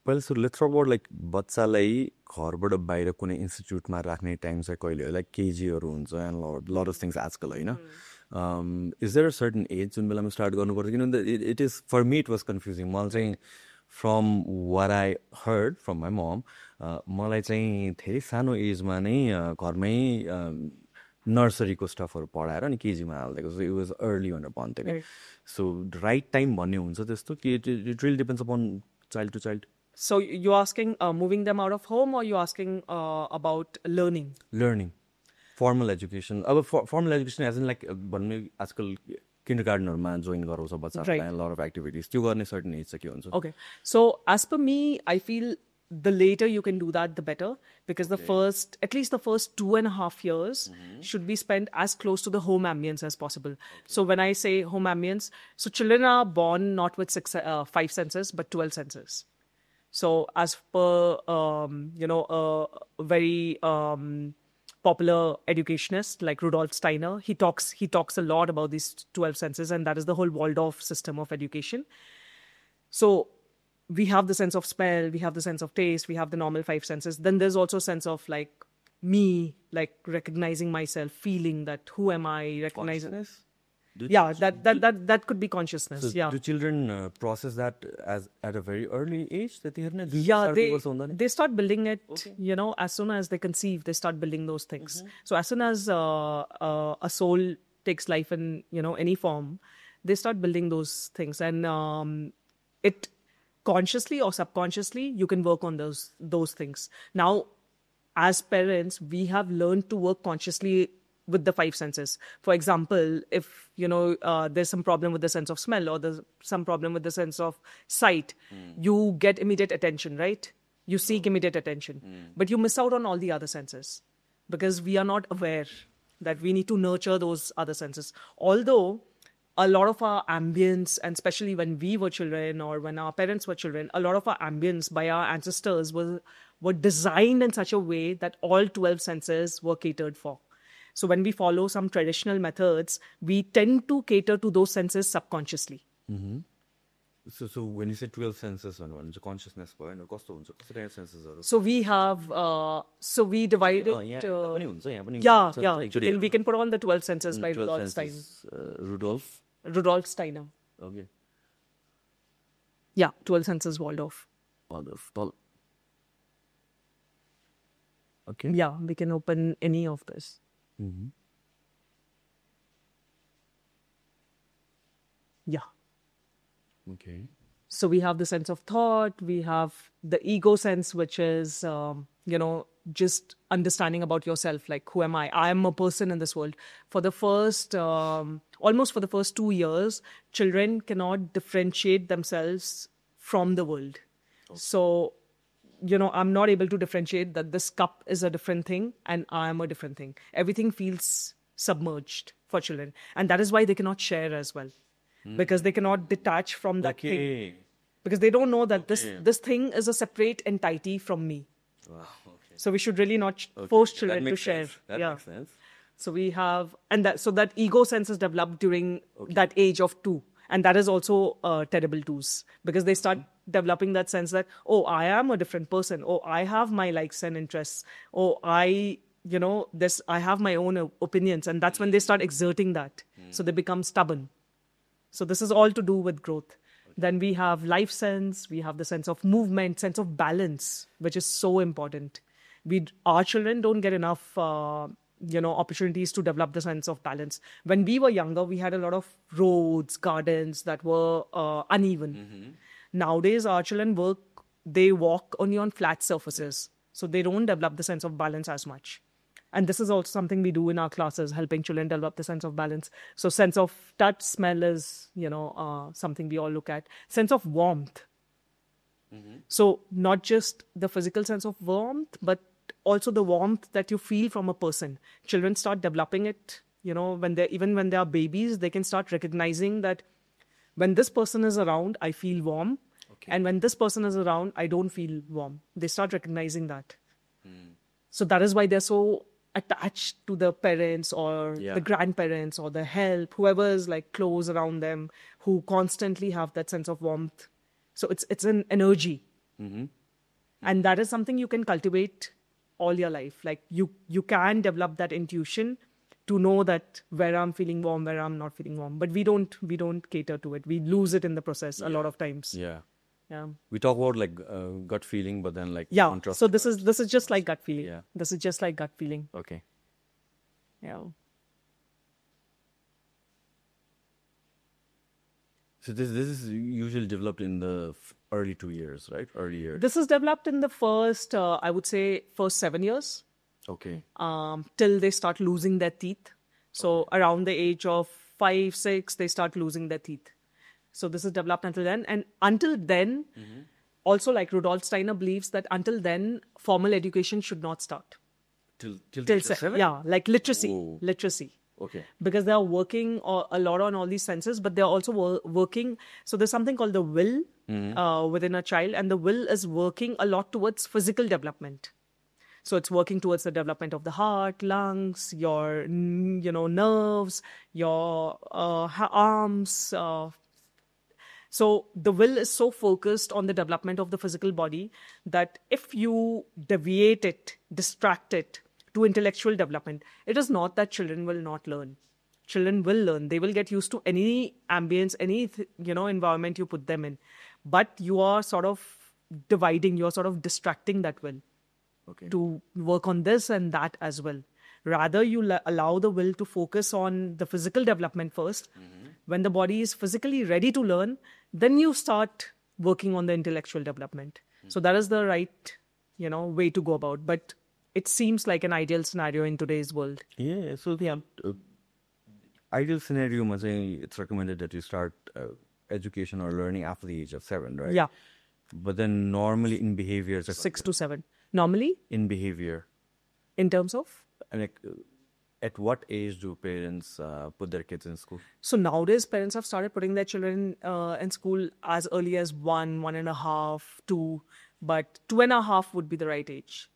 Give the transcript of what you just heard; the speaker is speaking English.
Well, so let's talk about like बच्चालाई घरबाट बाहिर कुनै इन्स्टिट्युटमा राख्ने टाइम चाहिँ कहिले हो लाइक केजीहरू हुन्छ एन्ड लट अफ थिङ्स आजकल होइन is there a certain age जुन बेलामा स्टार्ट गर्नुपर्छ किनभने it is for me it was confusing मलाई चाहिँ from what I heard from my mom मलाई चाहिँ धेरै सानो एजमा नै घरमै नर्सरीको स्टफहरू पढाएर अनि केजीमा हालिदिएको सो इट वाज अर्ली भनेर भन्थ्यो सो राइट टाइम भन्ने हुन्छ त्यस्तो कि it really depends upon child to child. So you're asking moving them out of home, or you're asking about learning? Learning. Formal education. Formal education as in like भन्ने आजकल kindergartenहरुमा join गराउँछ बच्चाहरुलाई a lot of activities. त्यो गर्ने certain age चाहिँ के हुन्छ? Okay. So as per me, I feel the later you can do that, the better, because at least the first 2.5 years should be spent as close to the home ambience as possible. So when I say home ambience, so children are born not with 5 senses, but 12 senses. So as per, a very popular educationist like Rudolf Steiner, he talks a lot about these 12 senses, and that is the whole Waldorf system of education. So we have the sense of smell, we have the sense of taste, we have the normal 5 senses. Then there's also a sense of like me, like recognizing myself, feeling that who am I, recognizing. That could be consciousness. So yeah. Do children process that as at a very early age? They start building it, as soon as they conceive, they start building those things. So as soon as a soul takes life in, any form, they start building those things. And it consciously or subconsciously, you can work on those things. Now, as parents, we have learned to work consciously with the 5 senses. For example, if there's some problem with the sense of smell, or there's some problem with the sense of sight, you get immediate attention, right? You seek immediate attention, but you miss out on all the other senses because we are not aware that we need to nurture those other senses. Although a lot of our ambience, and especially when we were children or when our parents were children, a lot of our ambience by our ancestors were designed in such a way that all 12 senses were catered for. So when we follow some traditional methods, we tend to cater to those senses subconsciously. So when you say 12 senses, what consciousness senses? So we have, we divide it. And we can put on the 12 senses by Rudolf Steiner. Rudolf Steiner. Okay. Yeah, 12 senses Waldorf. Okay. Yeah, we can open any of this. Yeah. Okay. So we have the sense of thought, we have the ego sense, which is, just understanding about yourself, like who am I? I am a person in this world. For the first, almost for the first 2 years, children cannot differentiate themselves from the world. Okay. So, I'm not able to differentiate that this cup is a different thing and I am a different thing. Everything feels submerged for children. And that is why they cannot share as well. Because they cannot detach from that thing. Because they don't know that this thing is a separate entity from me. Wow, okay. So we should really not force children to share. That makes sense. So we have, so that ego sense is developed during that age of 2. And that is also terrible twos, because they start developing that sense that, oh, I am a different person. Oh, I have my likes and interests. Oh, I have my own opinions. And that's when they start exerting that. So they become stubborn. So this is all to do with growth. Then we have life sense. We have the sense of movement, sense of balance, which is so important. Our children don't get enough opportunities to develop the sense of balance. When we were younger, we had a lot of roads, gardens that were uneven. Nowadays, our children they walk only on flat surfaces. So they don't develop the sense of balance as much. And this is also something we do in our classes, helping children develop the sense of balance. So sense of touch, smell is, something we all look at. Sense of warmth. So not just the physical sense of warmth, but also the warmth that you feel from a person. Children start developing it, when they are babies, they can start recognizing that when this person is around, I feel warm. Okay. And when this person is around, I don't feel warm. They start recognizing that. So that is why they're so attached to the parents or the grandparents or the help, whoever is like close around them, who constantly have that sense of warmth. So it's an energy. And that is something you can cultivate all your life. Like you can develop that intuition to know that where I'm feeling warm, where I'm not feeling warm. But we don't cater to it. We lose it in the process a lot of times. Yeah. Yeah. We talk about like gut feeling, but then like Yeah. contrast. So this is just like gut feeling. Yeah. This is just like gut feeling. Okay. Yeah. So this is usually developed in the early 2 years, right? Early years. This is developed in the first, I would say, first 7 years. Okay. Till they start losing their teeth. So around the age of 5, 6, they start losing their teeth. So this is developed until then. And until then, also like Rudolf Steiner believes that until then, formal education should not start. Till 7? Yeah, like literacy. Whoa. Literacy. Okay. Because they are working a lot on all these senses, but they're also working. So there's something called the will within a child, and the will is working a lot towards physical development. So it's working towards the development of the heart, lungs, your nerves, your arms. So the will is so focused on the development of the physical body that if you deviate it, distract it to intellectual development, it is not that children will not learn. Children will learn. They will get used to any ambience, any environment you put them in. But you are sort of dividing, you're sort of distracting that will to work on this and that as well. Rather, you allow the will to focus on the physical development first. When the body is physically ready to learn, then you start working on the intellectual development. So that is the right, way to go about. But it seems like an ideal scenario in today's world. Yeah. So the ideal scenario, it's recommended that you start education or learning after the age of 7, right? Yeah. But then normally in behavior, 6 to 7. Normally, in behavior, in terms of? and like, at what age do parents put their kids in school? So nowadays, parents have started putting their children in school as early as 1.5, 2. But 2.5 would be the right age.